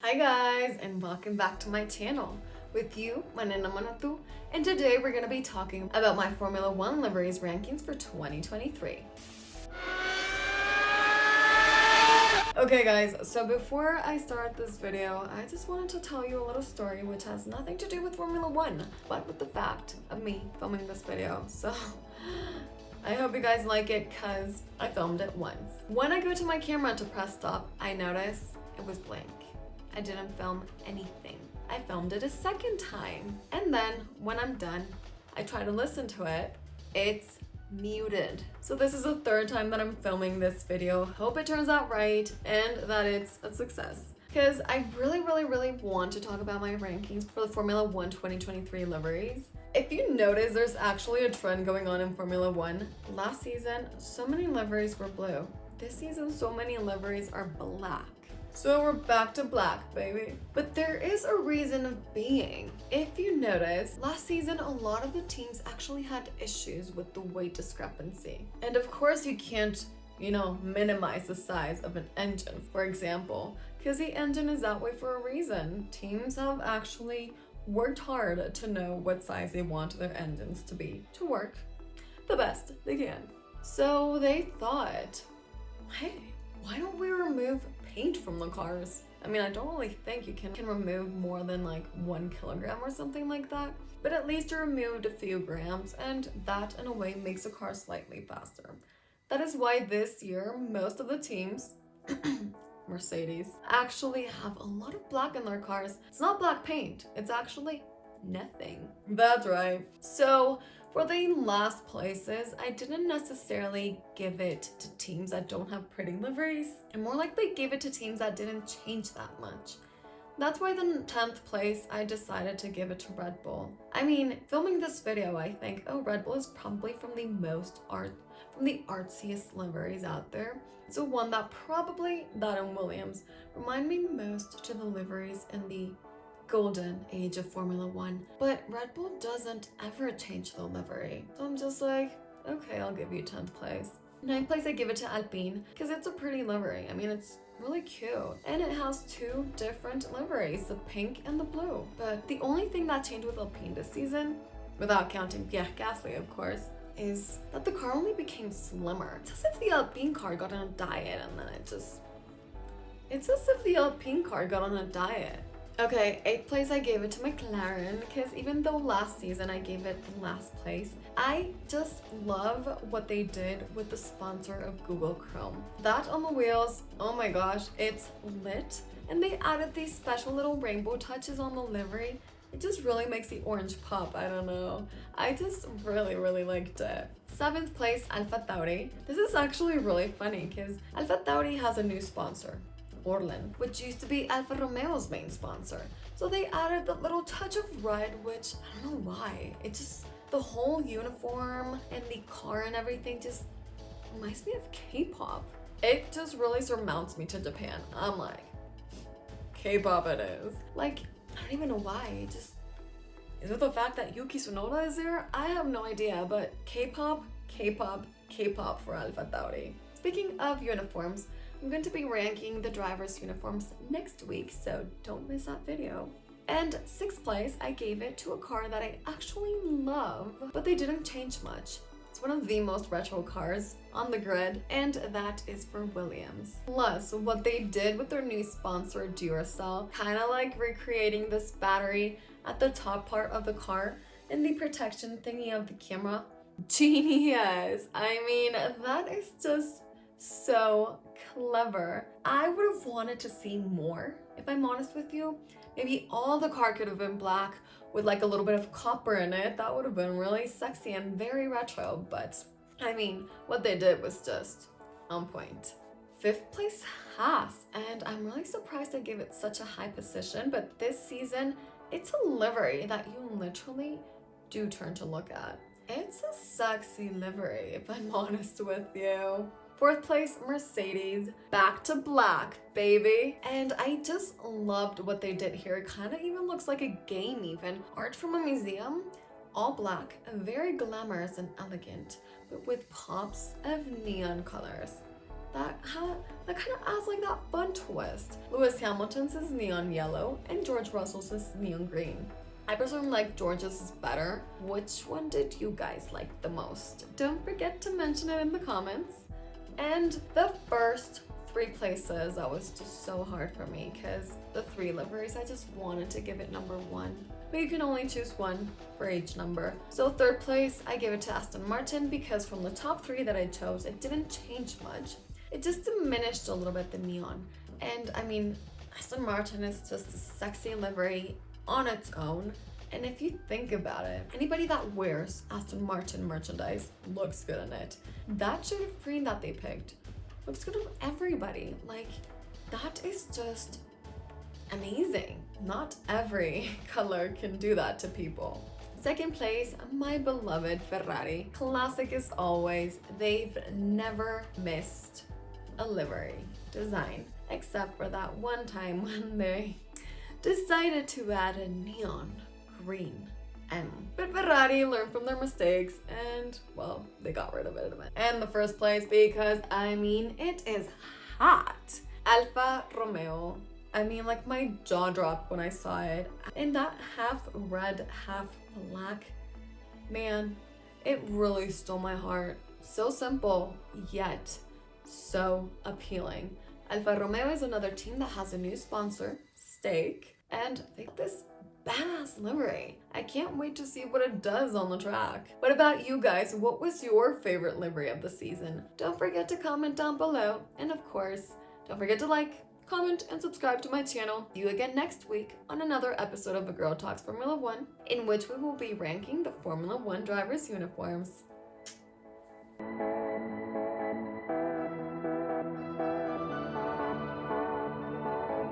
Hi guys, and welcome back to my channel. With you, Manena, and today we're going to be talking about my Formula 1 liveries rankings for 2023. Okay guys, so before I start this video, I just wanted to tell you a little story which has nothing to do with Formula 1, but with the fact of me filming this video. So I hope you guys like it because I filmed it once. When I go to my camera to press stop, I notice it was blank. I didn't film anything. I filmed it a second time. And then when I'm done, I try to listen to it. It's muted. So this is the third time that I'm filming this video. Hope it turns out right and that it's a success. Because I really want to talk about my rankings for the Formula 1 2023 liveries. If you notice, there's actually a trend going on in Formula 1. Last season, so many liveries were blue. This season, so many liveries are black. So we're back to black, baby. But there is a reason of being. If you notice, last season a lot of the teams actually had issues with the weight discrepancy. And of course you can't, minimize the size of an engine, for example, because the engine is that way for a reason. Teams have actually worked hard to know what size they want their engines to be to work the best they can. So they thought, hey, why don't we remove paint from the cars? I mean, I don't really think you can remove more than like 1 kilogram or something like that, but at least you removed a few grams, and that in a way makes the car slightly faster. That is why this year most of the teams Mercedes actually have a lot of black in their cars. It's not black paint, it's actually nothing. That's right. So for the last places, I didn't necessarily give it to teams that don't have pretty liveries. I more likely gave it to teams that didn't change that much. That's why the 10th place, I decided to give it to Red Bull. I mean, filming this video, I think, Red Bull is probably from the artsiest liveries out there. So one that and Williams remind me most to the liveries in the golden age of Formula 1, but Red Bull doesn't ever change the livery. So I'm just like, okay, I'll give you 10th place. 9th place, I give it to Alpine because it's a pretty livery. I mean, it's really cute, and it has 2 different liveries, the pink and the blue. But the only thing that changed with Alpine this season, without counting Pierre Gasly of course, is that the car only became slimmer. It's as if the Alpine car got on a diet and then it's as if the Alpine car got on a diet. Okay, 8th place, I gave it to McLaren because even though last season I gave it the last place, I just love what they did with the sponsor of Google Chrome. That on the wheels, oh my gosh, it's lit. And they added these special little rainbow touches on the livery. It just really makes the orange pop, I don't know. I just really liked it. 7th place, AlphaTauri. This is actually really funny because AlphaTauri has a new sponsor, Orlen, which used to be Alfa Romeo's main sponsor. So they added that little touch of red, which I don't know why. It just, the whole uniform and the car and everything just reminds me of K-pop. It just really surmounts me to Japan. I'm like, K-pop it is. Like, I don't even know why. Is it the fact that Yuki Tsunoda is there? I have no idea, but K-pop for AlphaTauri. Speaking of uniforms, I'm going to be ranking the drivers' uniforms next week, so don't miss that video. And 6th place, I gave it to a car that I actually love, but they didn't change much. It's one of the most retro cars on the grid, and that is for Williams. Plus, what they did with their new sponsor, Duracell, kind of like recreating this battery at the top part of the car and the protection thingy of the camera. Genius! I mean, that is just so clever. I would have wanted to see more, if I'm honest with you. Maybe all the car could have been black with like a little bit of copper in it. That would have been really sexy and very retro, but I mean, what they did was just on point. 5th place, Haas, and I'm really surprised I gave it such a high position, but this season, it's a livery that you literally do turn to look at. It's a sexy livery, if I'm honest with you. 4th place, Mercedes, back to black, baby. And I just loved what they did here. It kind of even looks like a game even. Art from a museum, all black, very glamorous and elegant, but with pops of neon colors. that kind of adds like that fun twist. Lewis Hamilton's is neon yellow and George Russell's is neon green. I personally like George's is better. Which one did you guys like the most? Don't forget to mention it in the comments. And the first 3 places, that was just so hard for me because the 3 liveries, I just wanted to give it number 1. But you can only choose 1 for each number. So 3rd place, I gave it to Aston Martin because from the top 3 that I chose, it didn't change much. It just diminished a little bit the neon. And I mean, Aston Martin is just a sexy livery on its own. And if you think about it, anybody that wears Aston Martin merchandise looks good in it. That shade of green that they picked looks good on everybody. Like, that is just amazing. Not every color can do that to people. 2nd place, my beloved Ferrari. Classic as always. They've never missed a livery design, except for that one time when they decided to add a neon green M. But Ferrari learned from their mistakes and, well, they got rid of it. And the 1st place, because I mean, it is hot. Alfa Romeo. I mean, like, my jaw dropped when I saw it. And that half red, half black, man, it really stole my heart. So simple, yet so appealing. Alfa Romeo is another team that has a new sponsor, Steak, and I think this badass livery. I can't wait to see what it does on the track. What about you guys? What was your favorite livery of the season? Don't forget to comment down below, and of course, don't forget to like, comment, and subscribe to my channel. See you again next week on another episode of A Girl Talks Formula 1, in which we will be ranking the Formula 1 drivers' uniforms.